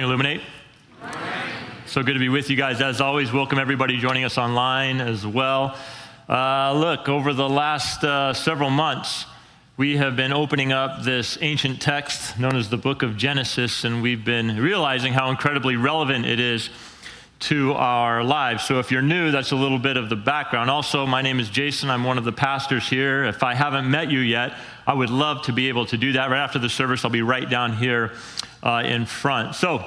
morning, Illuminate. Good morning. So good to be with you guys. As always, welcome everybody joining us online as well. Look, over the last several months, we have been opening up this ancient text known as the book of Genesis, and we've been realizing how incredibly relevant it is to our lives. So if you're new, that's a little bit of the background. Also, my name is Jason. I'm one of the pastors here. If I haven't met you yet, I would love to be able to do that. Right after the service, I'll be right down here in front. So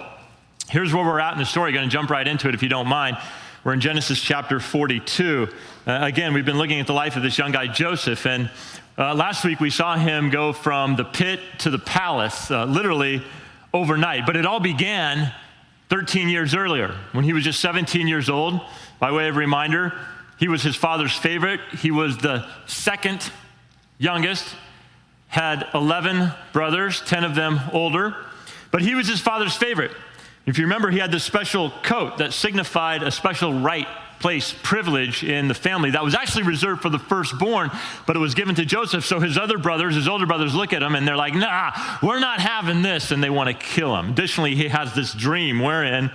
here's where we're at in the story. Going to jump right into it if you don't mind. We're in Genesis chapter 42. Again, we've been looking at the life of this young guy, Joseph. And last week we saw him go from the pit to the palace, literally overnight. But it all began 13 years earlier, when he was just 17 years old. By way of reminder, he was his father's favorite. He was the second youngest, had 11 brothers, 10 of them older, but he was his father's favorite. If you remember, he had this special coat that signified a special right, place, privilege in the family that was actually reserved for the firstborn, but it was given to Joseph. So his other brothers, his older brothers, look at him and they're like, nah, we're not having this, and they want to kill him. Additionally, he has this dream wherein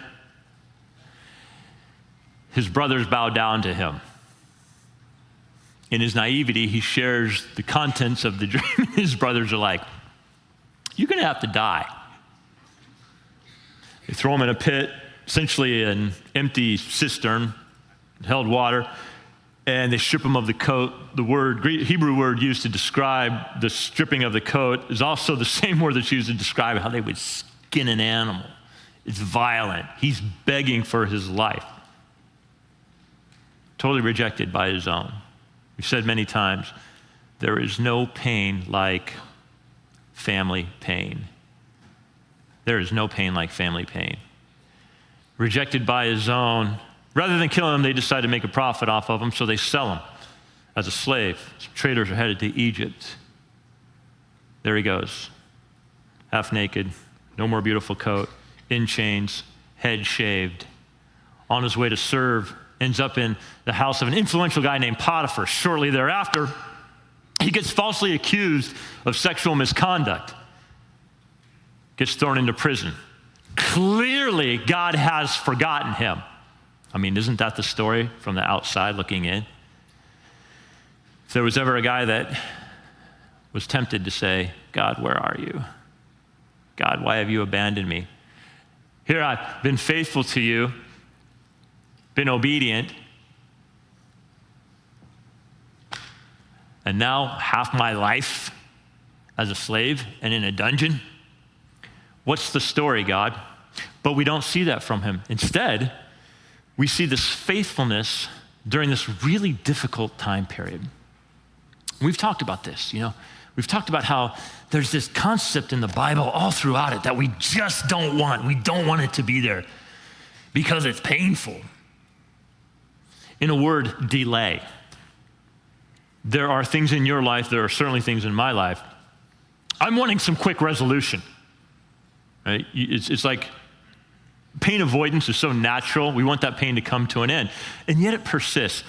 his brothers bow down to him. In his naivety, he shares the contents of the dream. His brothers are like, you're going to have to die. They throw him in a pit, essentially an empty cistern, held water, and they strip him of the coat. The word, Hebrew word used to describe the stripping of the coat is also the same word that's used to describe how they would skin an animal. It's violent. He's begging for his life. Totally rejected by his own. We've said many times, there is no pain like family pain. There is no pain like family pain. Rejected by his own. Rather than killing him, they decide to make a profit off of him, so they sell him as a slave. Some traders are headed to Egypt. There he goes, half naked, no more beautiful coat, in chains, head shaved, on his way to serve, ends up in the house of an influential guy named Potiphar. Shortly thereafter, he gets falsely accused of sexual misconduct, gets thrown into prison. Clearly, God has forgotten him. I mean, isn't that the story from the outside looking in? If there was ever a guy that was tempted to say, God, where are you? God, why have you abandoned me? Here I've been faithful to you, been obedient, and now half my life as a slave and in a dungeon. What's the story, God? But we don't see that from him. Instead, we see this faithfulness during this really difficult time period. We've talked about this, We've talked about how there's this concept in the Bible all throughout it that we just don't want. We don't want it to be there because it's painful. In a word, delay. There are things in your life, there are certainly things in my life. I'm wanting some quick resolution, right? It's like pain avoidance is so natural. We want that pain to come to an end. And yet it persists.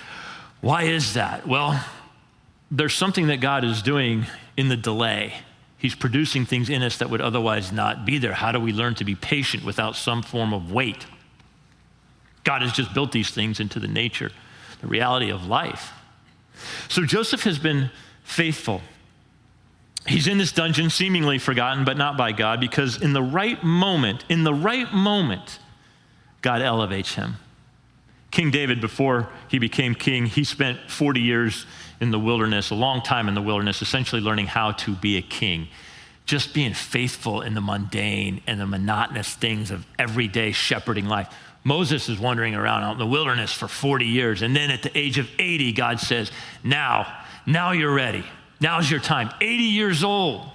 Why is that? Well, there's something that God is doing in the delay. He's producing things in us that would otherwise not be there. How do we learn to be patient without some form of wait? God has just built these things into the nature, the reality of life. So Joseph has been faithful. He's in this dungeon, seemingly forgotten, but not by God, because in the right moment, God elevates him. King David, before he became king, he spent 40 years in the wilderness, a long time in the wilderness, essentially learning how to be a king. Just being faithful in the mundane and the monotonous things of everyday shepherding life. Moses is wandering around out in the wilderness for 40 years, and then at the age of 80, God says, now you're ready. Now's your time. 80 years old.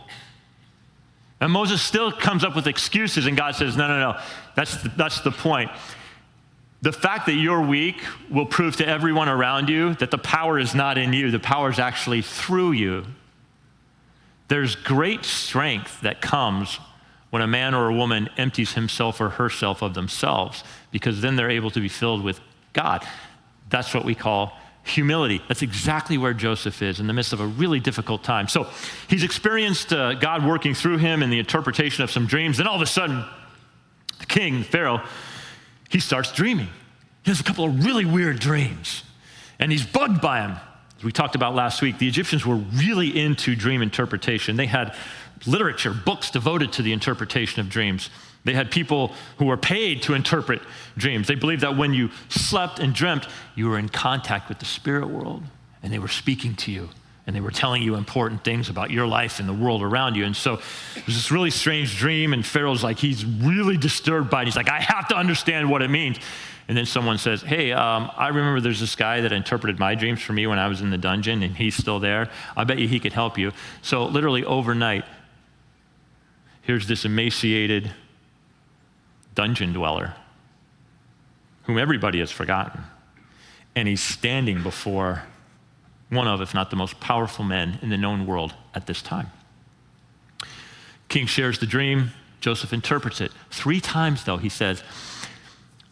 And Moses still comes up with excuses, and God says, no. That's the point. The fact that you're weak will prove to everyone around you that the power is not in you. The power is actually through you. There's great strength that comes when a man or a woman empties himself or herself of themselves, because then they're able to be filled with God. That's what we call humility. That's exactly where Joseph is in the midst of a really difficult time. So he's experienced God working through him in the interpretation of some dreams. Then all of a sudden, the king, Pharaoh, he starts dreaming. He has a couple of really weird dreams, and he's bugged by them. As we talked about last week, the Egyptians were really into dream interpretation. They had literature, books devoted to the interpretation of dreams. They had people who were paid to interpret dreams. They believed that when you slept and dreamt, you were in contact with the spirit world, and they were speaking to you, and they were telling you important things about your life and the world around you. And so it was this really strange dream, and Pharaoh's like, he's really disturbed by it. He's like, I have to understand what it means. And then someone says, hey, I remember there's this guy that interpreted my dreams for me when I was in the dungeon, and he's still there. I bet you he could help you. So literally overnight, here's this emaciated dungeon dweller whom everybody has forgotten. And he's standing before one of, if not the most powerful men in the known world at this time. King shares the dream. Joseph interprets it. 3 times, though, he says,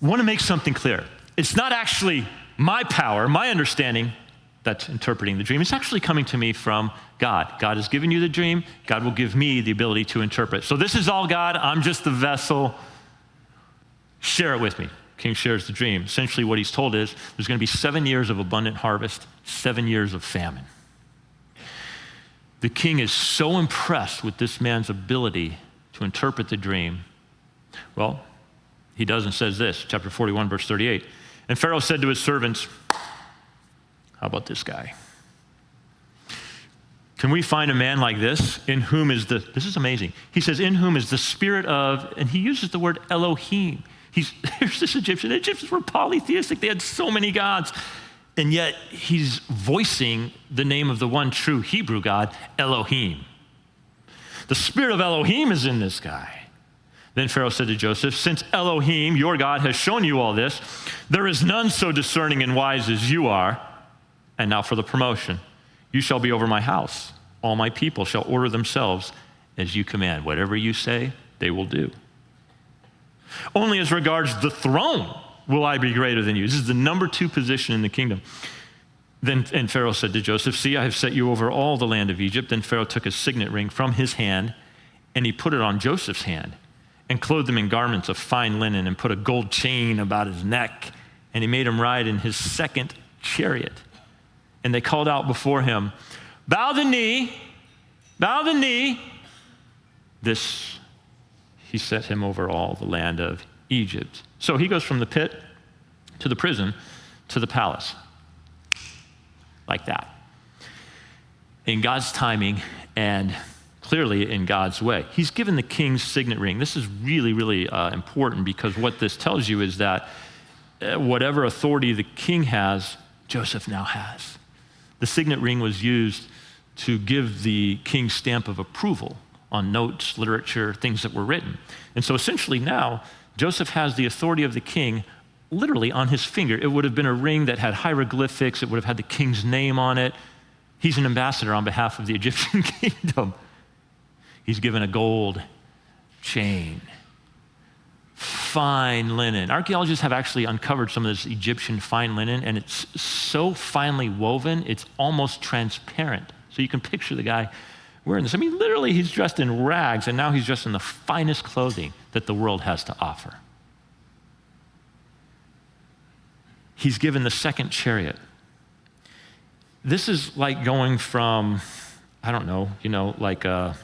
I want to make something clear. It's not actually my power, my understanding that's interpreting the dream. It's actually coming to me from God. God has given you the dream. God will give me the ability to interpret. So this is all God. I'm just the vessel. Share it with me. King shares the dream. Essentially what he's told is there's going to be 7 years of abundant harvest, 7 years of famine. The king is so impressed with this man's ability to interpret the dream. Well, he does and says this, chapter 41, verse 38. And Pharaoh said to his servants, how about this guy? Can we find a man like this in whom is this is amazing. He says, in whom is the spirit of, and he uses the word Elohim. Here's this Egyptian. The Egyptians were polytheistic. They had so many gods. And yet he's voicing the name of the one true Hebrew God, Elohim. The spirit of Elohim is in this guy. Then Pharaoh said to Joseph, since Elohim, your God, has shown you all this, there is none so discerning and wise as you are. And now for the promotion. You shall be over my house. All my people shall order themselves as you command. Whatever you say, they will do. Only as regards the throne will I be greater than you. This is the number 2 position in the kingdom. And Pharaoh said to Joseph, see, I have set you over all the land of Egypt. Then Pharaoh took his signet ring from his hand, and he put it on Joseph's hand, and clothed him in garments of fine linen, and put a gold chain about his neck, and he made him ride in his 2nd chariot. And they called out before him, bow the knee, bow the knee. This, he set him over all the land of Egypt. So he goes from the pit to the prison to the palace. Like that. In God's timing and clearly in God's way. He's given the king's signet ring. This is really, really important because what this tells you is that whatever authority the king has, Joseph now has. The signet ring was used to give the king's stamp of approval on notes, literature, things that were written. And so essentially now, Joseph has the authority of the king literally on his finger. It would have been a ring that had hieroglyphics. It would have had the king's name on it. He's an ambassador on behalf of the Egyptian kingdom. He's given a gold chain, fine linen. Archaeologists have actually uncovered some of this Egyptian fine linen, and it's so finely woven, it's almost transparent. So you can picture the guy wearing this. I mean, literally, he's dressed in rags, and now he's dressed in the finest clothing that the world has to offer. He's given the 2nd chariot. This is like going from, I don't know, like a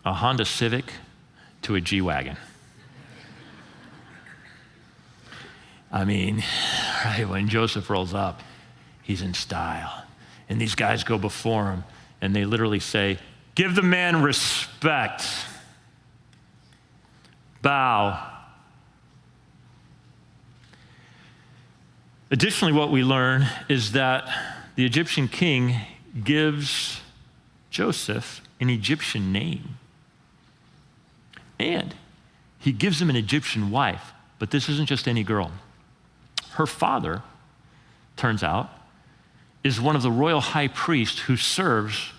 Honda Civic to a G-Wagon. I mean, right, when Joseph rolls up, he's in style. And these guys go before him, and they literally say, give the man respect. Bow. Additionally, what we learn is that the Egyptian king gives Joseph an Egyptian name. And he gives him an Egyptian wife, but this isn't just any girl. Her father, turns out, is one of the royal high priests who serves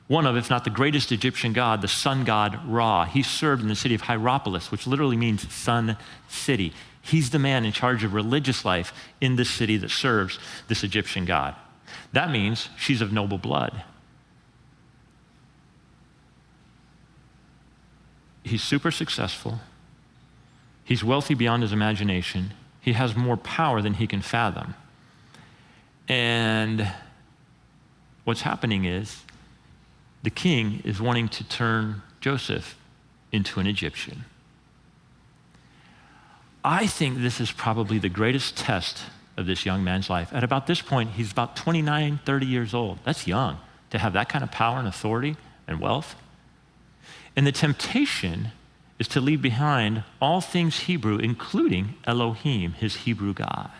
one of, if not the greatest Egyptian god, the sun god Ra. He served in the city of Hierapolis, which literally means sun city. He's the man in charge of religious life in this city that serves this Egyptian god. That means she's of noble blood. he's super successful. He's wealthy beyond his imagination. He has more power than he can fathom. And what's happening is the king is wanting to turn Joseph into an Egyptian. I think this is probably the greatest test of this young man's life. At about this point, he's about 29, 30 years old. That's young to have that kind of power and authority and wealth. And the temptation is to leave behind all things Hebrew, including Elohim, his Hebrew God,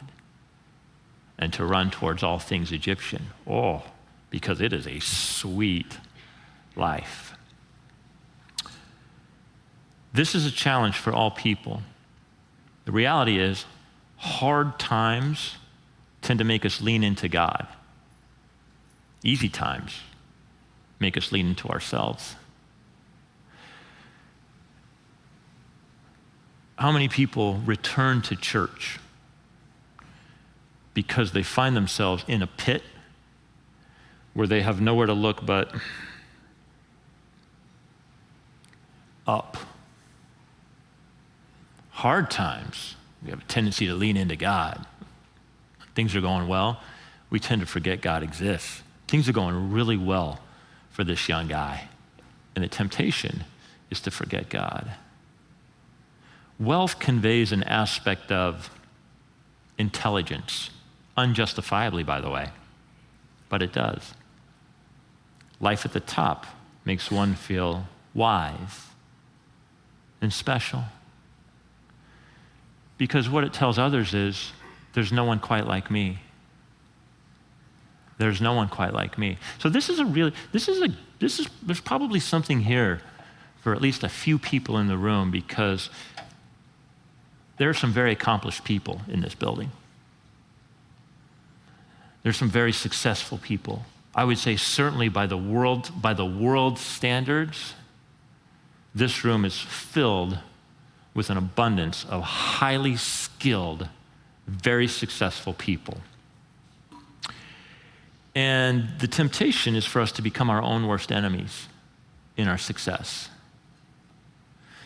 and to run towards all things Egyptian. Oh, because it is a sweet life. This is a challenge for all people. The reality is, hard times tend to make us lean into God. Easy times make us lean into ourselves. How many people return to church because they find themselves in a pit where they have nowhere to look but up? Hard times, we have a tendency to lean into God. Things are going well, we tend to forget God exists. Things are going really well for this young guy, and the temptation is to forget God. Wealth conveys an aspect of intelligence, unjustifiably, by the way, but it does. Life at the top makes one feel wise and special. Because what it tells others is, there's no one quite like me. There's no one quite like me. So there's probably something here for at least a few people in the room, because there are some very accomplished people in this building. There's some very successful people. I would say certainly by the world standards, this room is filled with an abundance of highly skilled, very successful people. And the temptation is for us to become our own worst enemies in our success.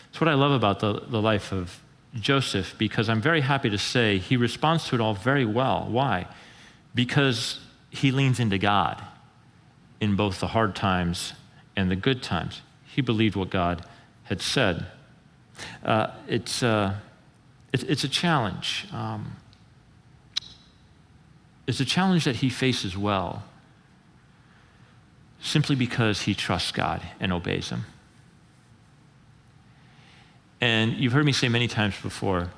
That's what I love about the life of Joseph, because I'm very happy to say he responds to it all very well. Why? Because he leans into God in both the hard times and the good times. He believed what God had said. It's a challenge. It's a challenge that he faces well, simply because he trusts God and obeys him. And you've heard me say many times before,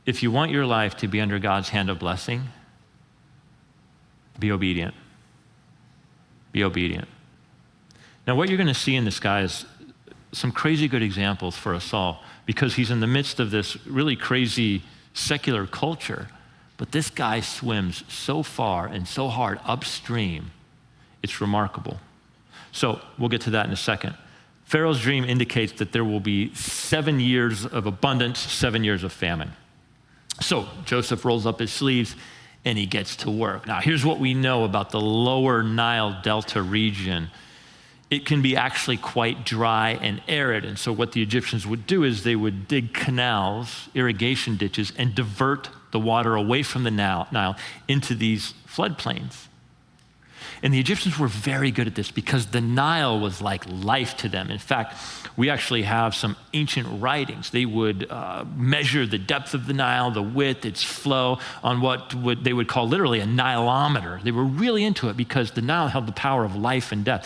if you want your life to be under God's hand of blessing, be obedient. Be obedient. Now, what you're going to see in this guy is some crazy good examples for us all, because he's in the midst of this really crazy secular culture. But this guy swims so far and so hard upstream, it's remarkable. So we'll get to that in a second. Pharaoh's dream indicates that there will be 7 years of abundance, 7 years of famine. So Joseph rolls up his sleeves and he gets to work. Now, here's what we know about the lower Nile Delta region. It can be actually quite dry and arid. And so what the Egyptians would do is they would dig canals, irrigation ditches, and divert the water away from the Nile into these floodplains. And the Egyptians were very good at this because the Nile was like life to them. In fact, we actually have some ancient writings. They would measure the depth of the Nile, the width, its flow, on what they would call literally a Nilometer. They were really into it because the Nile held the power of life and death.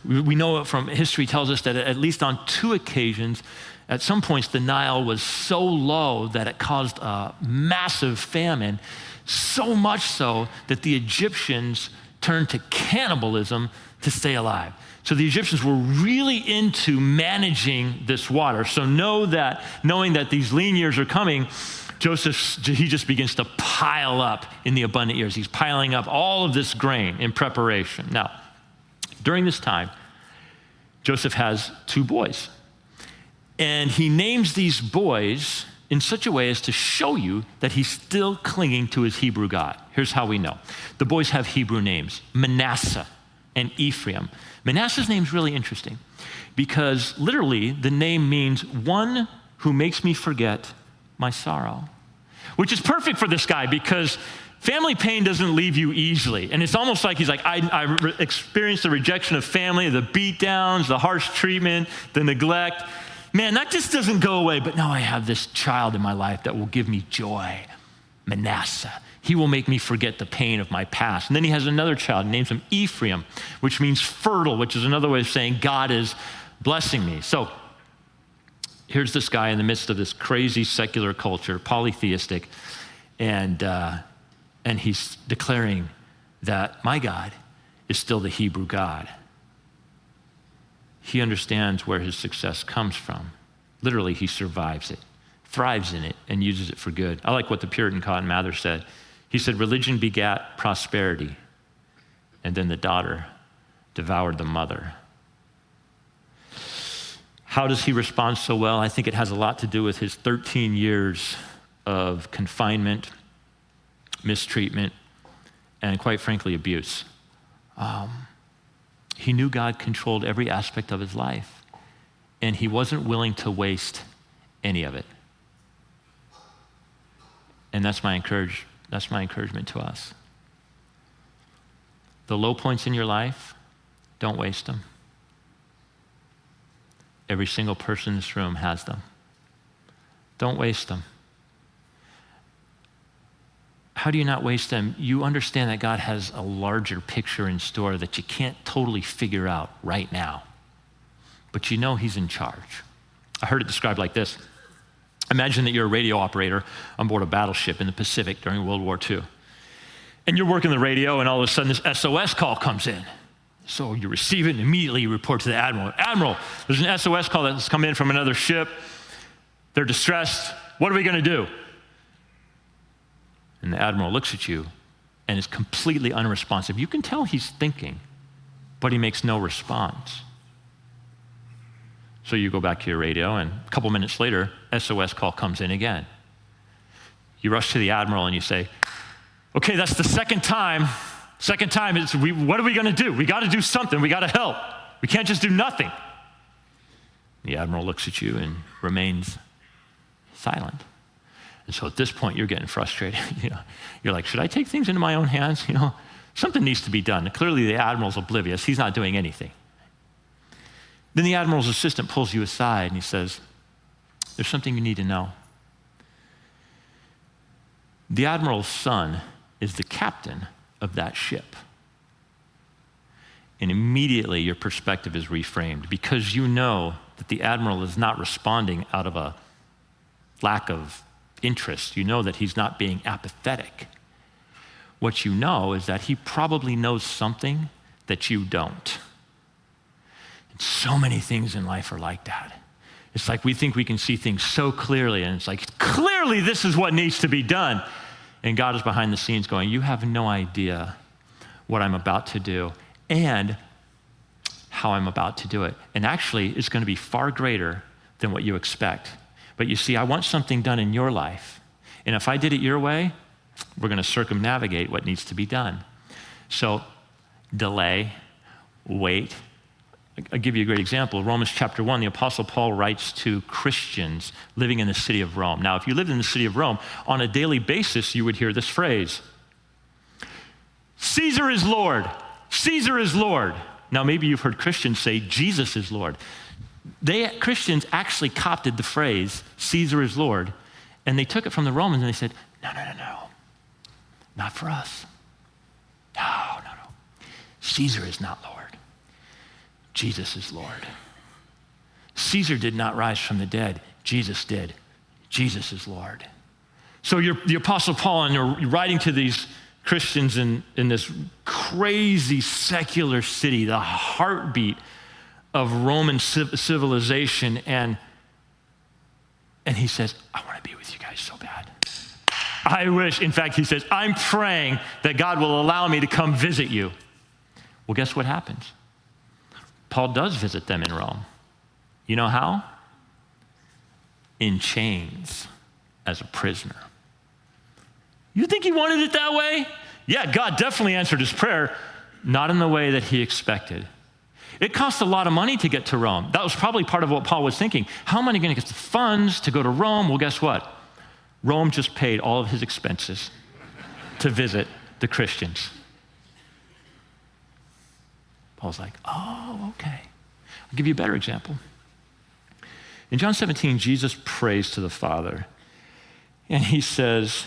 We know from history tells us that at least on 2 occasions, at some points, the Nile was so low that it caused a massive famine, so much so that the Egyptians turned to cannibalism to stay alive. So the Egyptians were really into managing this water. So knowing that these lean years are coming, he just begins to pile up in the abundant years. He's piling up all of this grain in preparation. Now, during this time, Joseph has 2 boys. And he names these boys in such a way as to show you that he's still clinging to his Hebrew God. Here's how we know. The boys have Hebrew names, Manasseh and Ephraim. Manasseh's name is really interesting. because literally the name means one who makes me forget my sorrow, which is perfect for this guy because family pain doesn't leave you easily. And it's almost like he's like, I experienced the rejection of family, the beatdowns, the harsh treatment, the neglect. Man, that just doesn't go away. But now I have this child in my life that will give me joy, Manasseh. He will make me forget the pain of my past. And then he has another child, he names him Ephraim, which means fertile, which is another way of saying God is blessing me. So here's this guy in the midst of this crazy secular culture, polytheistic, and he's declaring that my God is still the Hebrew God. He understands where his success comes from. Literally, he survives it, thrives in it, and uses it for good. I like what the Puritan Cotton Mather said. He said, religion begat prosperity, and then the daughter devoured the mother. How does he respond so well? I think it has a lot to do with his 13 years of confinement, mistreatment, and quite frankly, abuse. He knew God controlled every aspect of his life, and he wasn't willing to waste any of it. And that's my encouragement to us. The low points in your life, don't waste them. Every single person in this room has them. Don't waste them. How do you not waste them? You understand that God has a larger picture in store that you can't totally figure out right now. But you know he's in charge. I heard it described like this. Imagine that you're a radio operator on board a battleship in the Pacific during World War II. And you're working the radio, and all of a sudden this SOS call comes in. So you receive it, and immediately you report to the admiral. Admiral, there's an SOS call that's come in from another ship. They're distressed. What are we going to do? And the admiral looks at you and is completely unresponsive. You can tell he's thinking, but he makes no response. So you go back to your radio, and a couple minutes later, SOS call comes in again. You rush to the admiral and you say, okay, that's the second time. What are we going to do? We got to do something. We got to help. We can't just do nothing. The admiral looks at you and remains silent. And so at this point, you're getting frustrated. You're like, should I take things into my own hands? Something needs to be done. Clearly, the admiral's oblivious. He's not doing anything. Then the admiral's assistant pulls you aside and he says, there's something you need to know. The admiral's son is the captain of that ship. And immediately your perspective is reframed because you know that the admiral is not responding out of a lack of interest. You know that he's not being apathetic. What you know is that he probably knows something that you don't. And so many things in life are like that. It's like we think we can see things so clearly, and it's like, clearly this is what needs to be done. And God is behind the scenes going, you have no idea what I'm about to do and how I'm about to do it. And actually, it's going to be far greater than what you expect. But you see, I want something done in your life. And if I did it your way, we're going to circumnavigate what needs to be done. So delay, wait. I'll give you a great example. Romans chapter 1, the Apostle Paul writes to Christians living in the city of Rome. Now, if you lived in the city of Rome, on a daily basis, you would hear this phrase, Caesar is Lord. Caesar is Lord. Now, maybe you've heard Christians say, Jesus is Lord. Christians actually copied the phrase, Caesar is Lord, and they took it from the Romans and they said, no, not for us. No. Caesar is not Lord. Jesus is Lord. Caesar did not rise from the dead. Jesus did. Jesus is Lord. So the Apostle Paul, and you're writing to these Christians in this crazy secular city, the heartbeat of Roman civilization, and he says, I want to be with you guys so bad. I wish, in fact, he says, I'm praying that God will allow me to come visit you. Well, guess what happens? Paul does visit them in Rome. You know how? In chains as a prisoner. You think he wanted it that way? Yeah, God definitely answered his prayer, not in the way that he expected. It cost a lot of money to get to Rome. That was probably part of what Paul was thinking. How am I going to get the funds to go to Rome? Well, guess what? Rome just paid all of his expenses to visit the Christians. Paul's like, oh, okay. I'll give you a better example. In John 17, Jesus prays to the Father, and he says,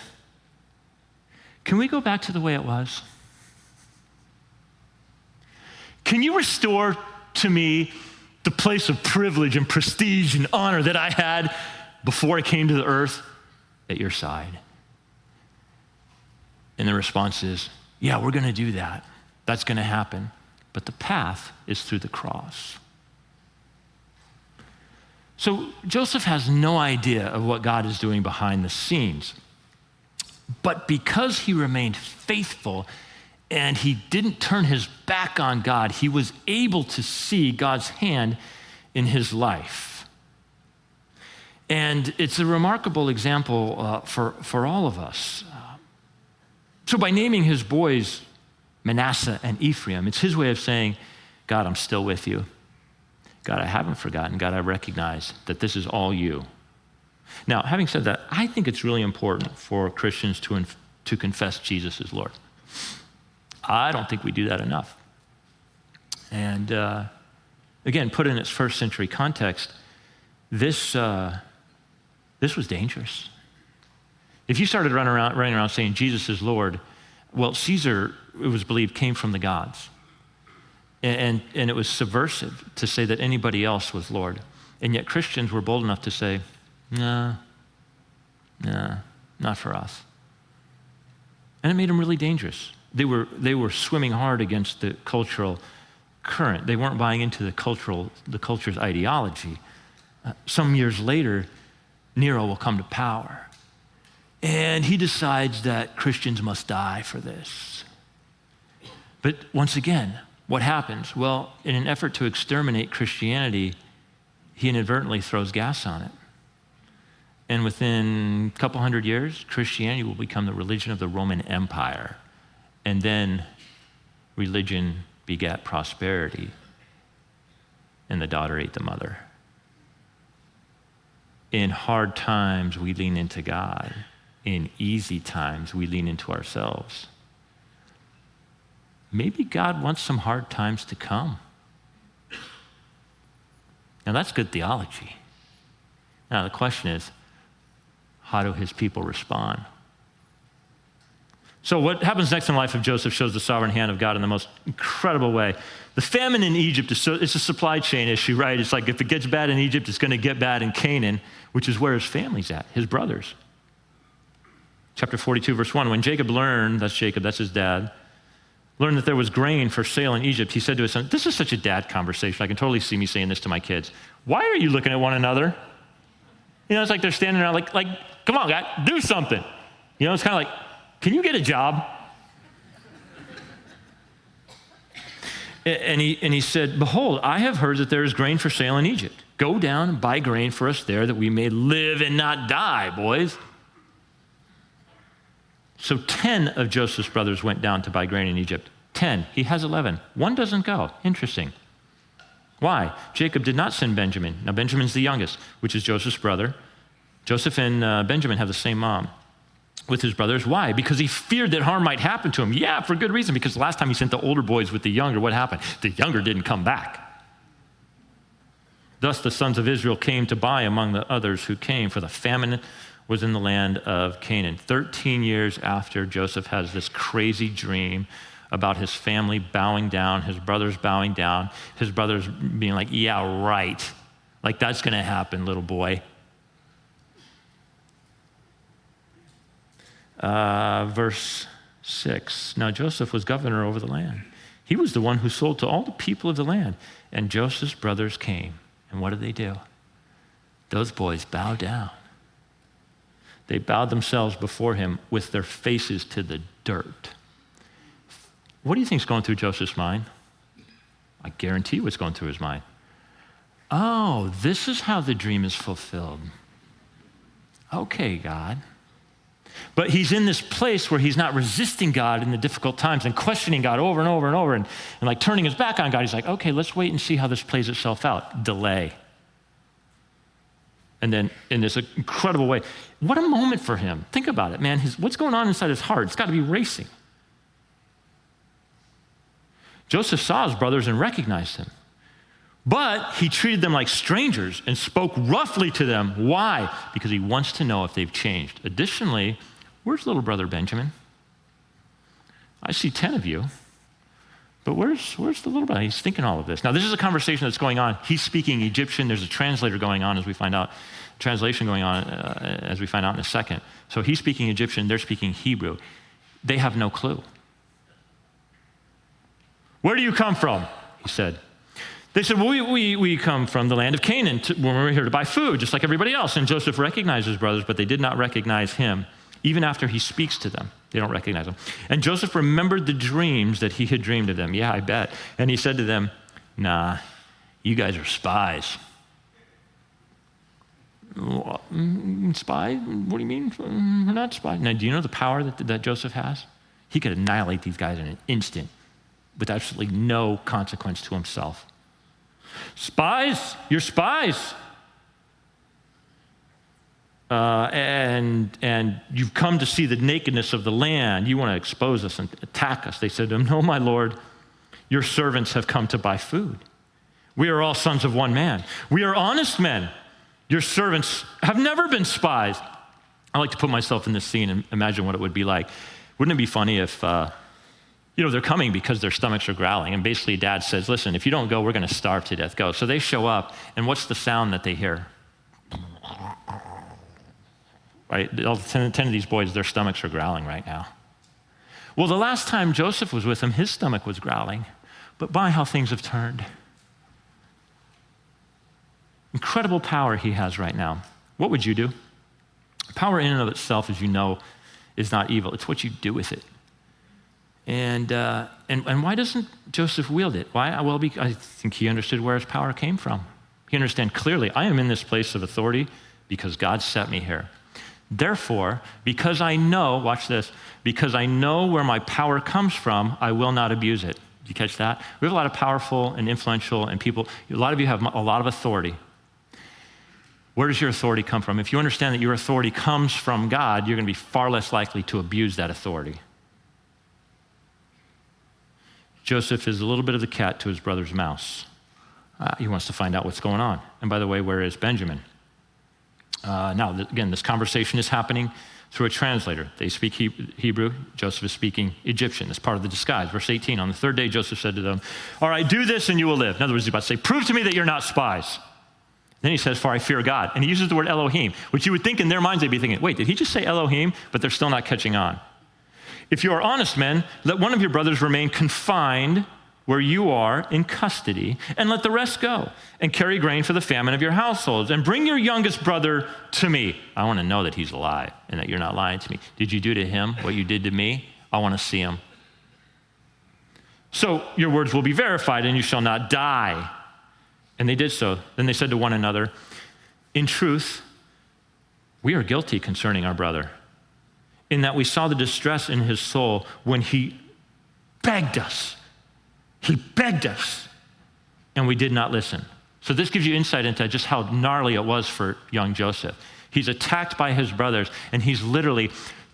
can we go back to the way it was? Can you restore to me the place of privilege and prestige and honor that I had before I came to the earth at your side? And the response is, yeah, we're going to do that. That's going to happen. But the path is through the cross. So Joseph has no idea of what God is doing behind the scenes. But because he remained faithful and he didn't turn his back on God, he was able to see God's hand in his life. And it's a remarkable example for all of us. So by naming his boys Manasseh and Ephraim, it's his way of saying, God, I'm still with you. God, I haven't forgotten. God, I recognize that this is all you. Now, having said that, I think it's really important for Christians to confess Jesus as Lord. I don't think we do that enough. And again, put in its first century context, this was dangerous. If you started running around saying Jesus is Lord, well, Caesar, it was believed, came from the gods. And it was subversive to say that anybody else was Lord. And yet Christians were bold enough to say, nah, not for us. And it made them really dangerous. They were swimming hard against the cultural current. They weren't buying into the culture's ideology. Some years later, Nero will come to power. And he decides that Christians must die for this. But once again, what happens? Well, in an effort to exterminate Christianity, he inadvertently throws gas on it. And within a couple hundred years, Christianity will become the religion of the Roman Empire. And then religion begat prosperity, and the daughter ate the mother. In hard times, we lean into God. In easy times, we lean into ourselves. Maybe God wants some hard times to come. Now, that's good theology. Now, the question is, how do his people respond? So what happens next in the life of Joseph shows the sovereign hand of God in the most incredible way. The famine in Egypt, it's a supply chain issue, right? It's like if it gets bad in Egypt, it's going to get bad in Canaan, which is where his family's at, his brothers. Chapter 42, verse 1, when Jacob learned, that's Jacob, that's his dad, learned that there was grain for sale in Egypt, he said to his son, this is such a dad conversation. I can totally see me saying this to my kids. Why are you looking at one another? You know, it's like they're standing around like come on, guy, do something. You know, it's kind of like, can you get a job? And he said, behold, I have heard that there is grain for sale in Egypt. Go down and buy grain for us there that we may live and not die, boys. So 10 of Joseph's brothers went down to buy grain in Egypt. 10. He has 11. One doesn't go. Interesting. Why? Jacob did not send Benjamin. Now, Benjamin's the youngest, which is Joseph's brother. Joseph and Benjamin have the same mom with his brothers. Why? Because he feared that harm might happen to him. Yeah, for good reason, because last time he sent the older boys with the younger, what happened? The younger didn't come back. Thus the sons of Israel came to buy among the others who came, for the famine was in the land of Canaan. 13 years after Joseph has this crazy dream about his family bowing down, his brothers bowing down, his brothers being like, yeah, right. Like, that's going to happen, little boy. Verse 6, now Joseph was governor over the land. He was the one who sold to all the people of the land. And Joseph's brothers came. And what did they do? Those boys bowed down. They bowed themselves before him with their faces to the dirt. What do you think is going through Joseph's mind? I guarantee what's going through his mind. Oh, this is how the dream is fulfilled. Okay, God. But he's in this place where he's not resisting God in the difficult times and questioning God over and over and over and like turning his back on God. He's like, okay, let's wait and see how this plays itself out. Delay. And then in this incredible way, what a moment for him. Think about it, man. What's going on inside his heart? It's got to be racing. Joseph saw his brothers and recognized him. But he treated them like strangers and spoke roughly to them. Why? Because he wants to know if they've changed. Additionally, where's little brother Benjamin? I see 10 of you, but where's the little brother? He's thinking all of this. Now, this is a conversation that's going on. He's speaking Egyptian. There's a translator going on, as we find out, translation going on, as we find out in a second. So he's speaking Egyptian. They're speaking Hebrew. They have no clue. Where do you come from? He said. They said, well, we come from the land of Canaan when we were here to buy food, just like everybody else. And Joseph recognized his brothers, but they did not recognize him. Even after he speaks to them, they don't recognize him. And Joseph remembered the dreams that he had dreamed of them. Yeah, I bet. And he said to them, nah, you guys are spies. Spy? What do you mean? We're not spies. Now, do you know the power that Joseph has? He could annihilate these guys in an instant with absolutely no consequence to himself. Spies, you're spies. And you've come to see the nakedness of the land. You want to expose us and attack us. They said to him, no, my Lord, your servants have come to buy food. We are all sons of one man. We are honest men. Your servants have never been spies. I like to put myself in this scene and imagine what it would be like. Wouldn't it be funny if, they're coming because their stomachs are growling. And basically dad says, listen, if you don't go, we're going to starve to death. Go. So they show up, and what's the sound that they hear? Right? All 10 of these boys, their stomachs are growling right now. Well, the last time Joseph was with them, his stomach was growling. But by how things have turned. Incredible power he has right now. What would you do? Power in and of itself, as you know, is not evil. It's what you do with it. And why doesn't Joseph wield it? Why? Well, because I think he understood where his power came from. He understood clearly, I am in this place of authority because God set me here. Therefore, because I know, watch this, because I know where my power comes from, I will not abuse it. Did you catch that? We have a lot of powerful and influential and people, a lot of you have a lot of authority. Where does your authority come from? If you understand that your authority comes from God, you're going to be far less likely to abuse that authority. Joseph is a little bit of the cat to his brother's mouse. He wants to find out what's going on. And by the way, where is Benjamin? Now, again, this conversation is happening through a translator. They speak Hebrew. Joseph is speaking Egyptian. That's part of the disguise. Verse 18, on the third day, Joseph said to them, all right, do this and you will live. In other words, he's about to say, prove to me that you're not spies. Then he says, for I fear God. And he uses the word Elohim, which you would think in their minds they'd be thinking, wait, did he just say Elohim? But they're still not catching on. If you are honest men, let one of your brothers remain confined where you are in custody, and let the rest go, and carry grain for the famine of your households, and bring your youngest brother to me. I want to know that he's alive and that you're not lying to me. Did you do to him what you did to me? I want to see him. So your words will be verified, and you shall not die. And they did so. Then they said to one another, in truth, we are guilty concerning our brother, in that we saw the distress in his soul when he begged us. He begged us, and we did not listen. So this gives you insight into just how gnarly it was for young Joseph. He's attacked by his brothers, and he's literally,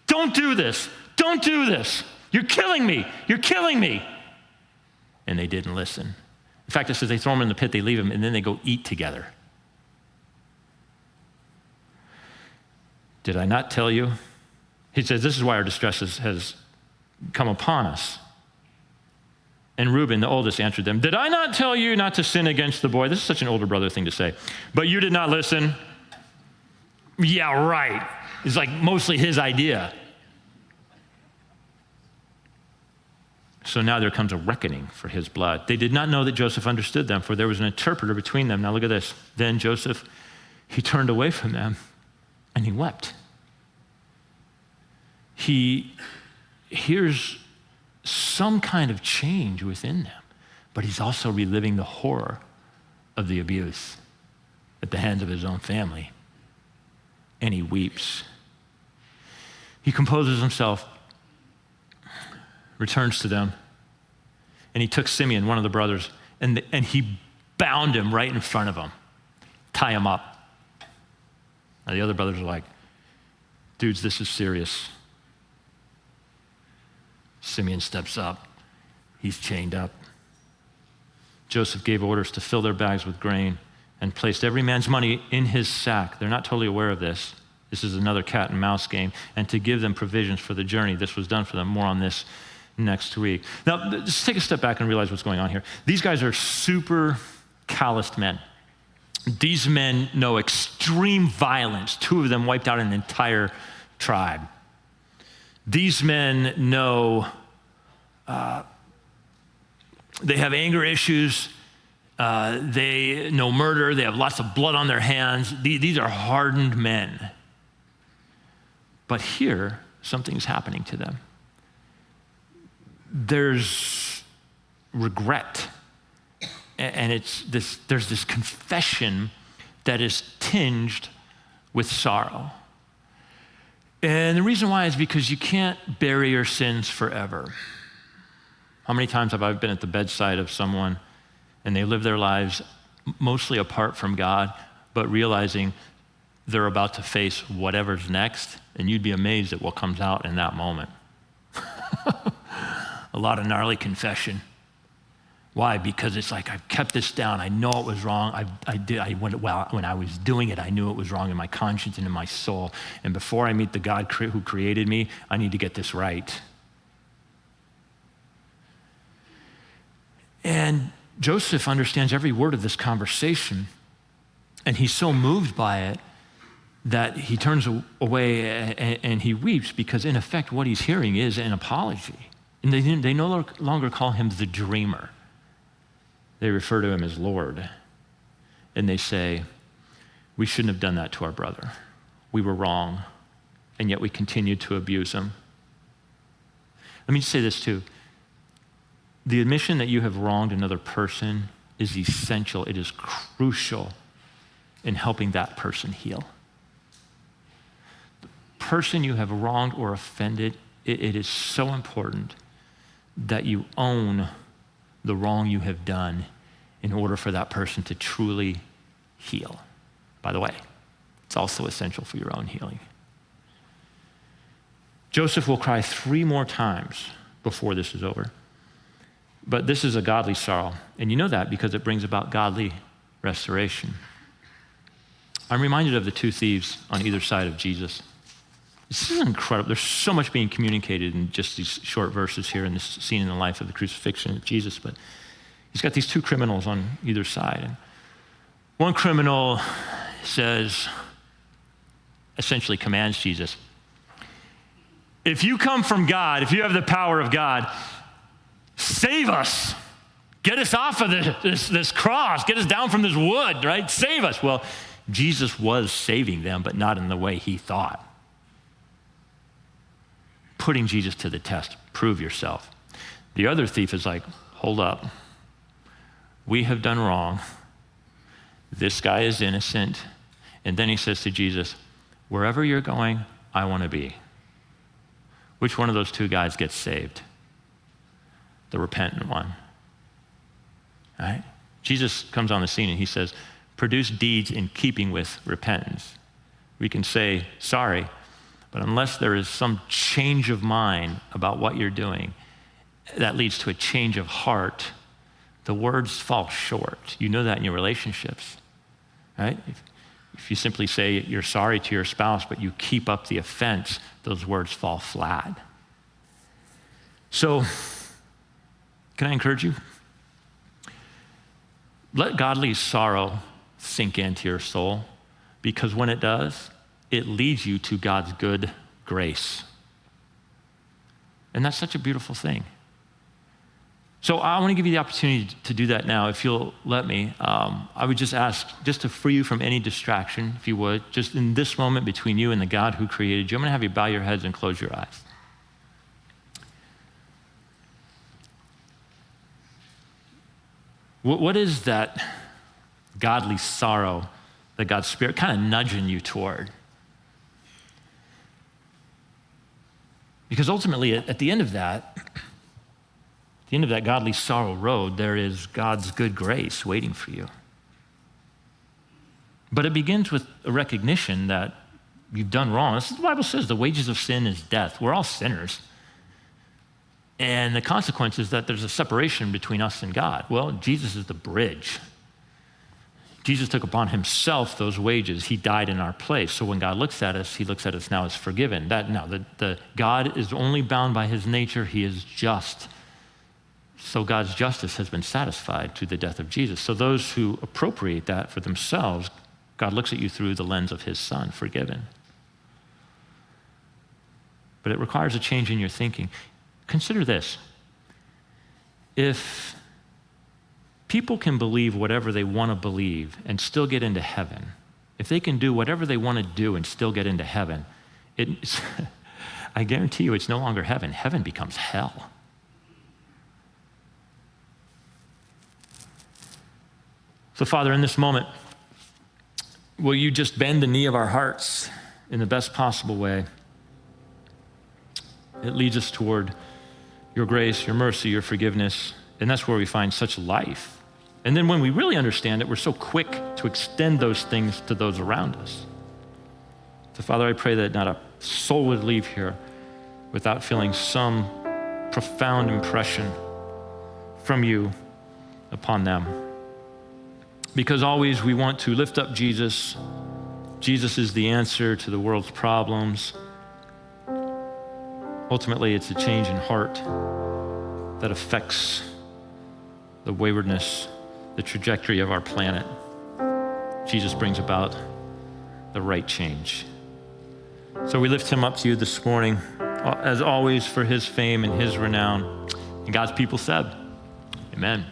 don't do this. Don't do this. You're killing me. You're killing me. And they didn't listen. In fact, it says they throw him in the pit, they leave him, and then they go eat together. Did I not tell you? He says, this is why our distress has come upon us. And Reuben, the oldest, answered them, did I not tell you not to sin against the boy? This is such an older brother thing to say. But you did not listen. Yeah, right. It's like mostly his idea. So now there comes a reckoning for his blood. They did not know that Joseph understood them, for there was an interpreter between them. Now look at this. Then Joseph, he turned away from them, and he wept. He hears some kind of change within them, but he's also reliving the horror of the abuse at the hands of his own family, and he weeps. He composes himself, returns to them, and he took Simeon, one of the brothers, and he bound him right in front of him, tie him up. Now the other brothers are like, dudes, this is serious. Simeon steps up. He's chained up. Joseph gave orders to fill their bags with grain and placed every man's money in his sack. They're not totally aware of this. This is another cat and mouse game. And to give them provisions for the journey. This was done for them. More on this next week. Now, just take a step back and realize what's going on here. These guys are super calloused men. These men know extreme violence. 2 of them wiped out an entire tribe. These men know they have anger issues. They know murder. They have lots of blood on their hands. These are hardened men. But here, something's happening to them. There's regret. And there's this confession that is tinged with sorrow. And the reason why is because you can't bury your sins forever. How many times have I been at the bedside of someone and they live their lives mostly apart from God, but realizing they're about to face whatever's next, and you'd be amazed at what comes out in that moment. A lot of gnarly confession. Why? Because it's like, I've kept this down. I know it was wrong. When I was doing it, I knew it was wrong in my conscience and in my soul. And before I meet the God who created me, I need to get this right. And Joseph understands every word of this conversation, and he's so moved by it that he turns away and he weeps, because in effect what he's hearing is an apology. And they no longer call him the dreamer. They refer to him as Lord. And they say, we shouldn't have done that to our brother. We were wrong, and yet we continued to abuse him. Let me just say this too. The admission that you have wronged another person is essential. It is crucial in helping that person heal. The person you have wronged or offended, it is so important that you own the wrong you have done in order for that person to truly heal. By the way, it's also essential for your own healing. Joseph will cry 3 more times before this is over. But this is a godly sorrow, and you know that because it brings about godly restoration. I'm reminded of the 2 thieves on either side of Jesus. This is incredible. There's so much being communicated in just these short verses here in this scene in the life of the crucifixion of Jesus, but he's got these 2 criminals on either side. And one criminal essentially commands Jesus, if you come from God, if you have the power of God, save us. Get us off of this cross. Get us down from this wood, right? Save us. Well, Jesus was saving them, but not in the way he thought. Putting Jesus to the test. Prove yourself. The other thief is like, hold up. We have done wrong. This guy is innocent. And then he says to Jesus, wherever you're going, I want to be. Which one of those 2 guys gets saved? The repentant one. Right? Jesus comes on the scene and he says, produce deeds in keeping with repentance. We can say sorry, but unless there is some change of mind about what you're doing, that leads to a change of heart, the words fall short. You know that in your relationships, right? If you simply say you're sorry to your spouse, but you keep up the offense, those words fall flat. So, can I encourage you? Let godly sorrow sink into your soul, because when it does, it leads you to God's good grace. And that's such a beautiful thing. So I want to give you the opportunity to do that now, if you'll let me. I would just ask, just to free you from any distraction, if you would, just in this moment between you and the God who created you, I'm going to have you bow your heads and close your eyes. What is that godly sorrow that God's Spirit kind of nudging you toward? Because ultimately, at the end of that godly sorrow road, there is God's good grace waiting for you. But it begins with a recognition that you've done wrong. This is what the Bible says, the wages of sin is death. We're all sinners. And the consequence is that there's a separation between us and God. Well, Jesus is the bridge. Jesus took upon himself those wages. He died in our place. So when God looks at us, he looks at us now as forgiven. The God is only bound by his nature. He is just. So God's justice has been satisfied through the death of Jesus. So those who appropriate that for themselves, God looks at you through the lens of his son, forgiven. But it requires a change in your thinking. Consider this. If people can believe whatever they want to believe and still get into heaven, if they can do whatever they want to do and still get into heaven, I guarantee you it's no longer heaven. Heaven becomes hell. So, Father, in this moment, will you just bend the knee of our hearts in the best possible way? It leads us toward your grace, your mercy, your forgiveness, and that's where we find such life. And then when we really understand it, we're so quick to extend those things to those around us. So, Father, I pray that not a soul would leave here without feeling some profound impression from you upon them. Because always we want to lift up Jesus. Jesus is the answer to the world's problems. Ultimately, it's a change in heart that affects the waywardness, the trajectory of our planet. Jesus brings about the right change. So we lift him up to you this morning, as always, for his fame and his renown. And God's people said, amen.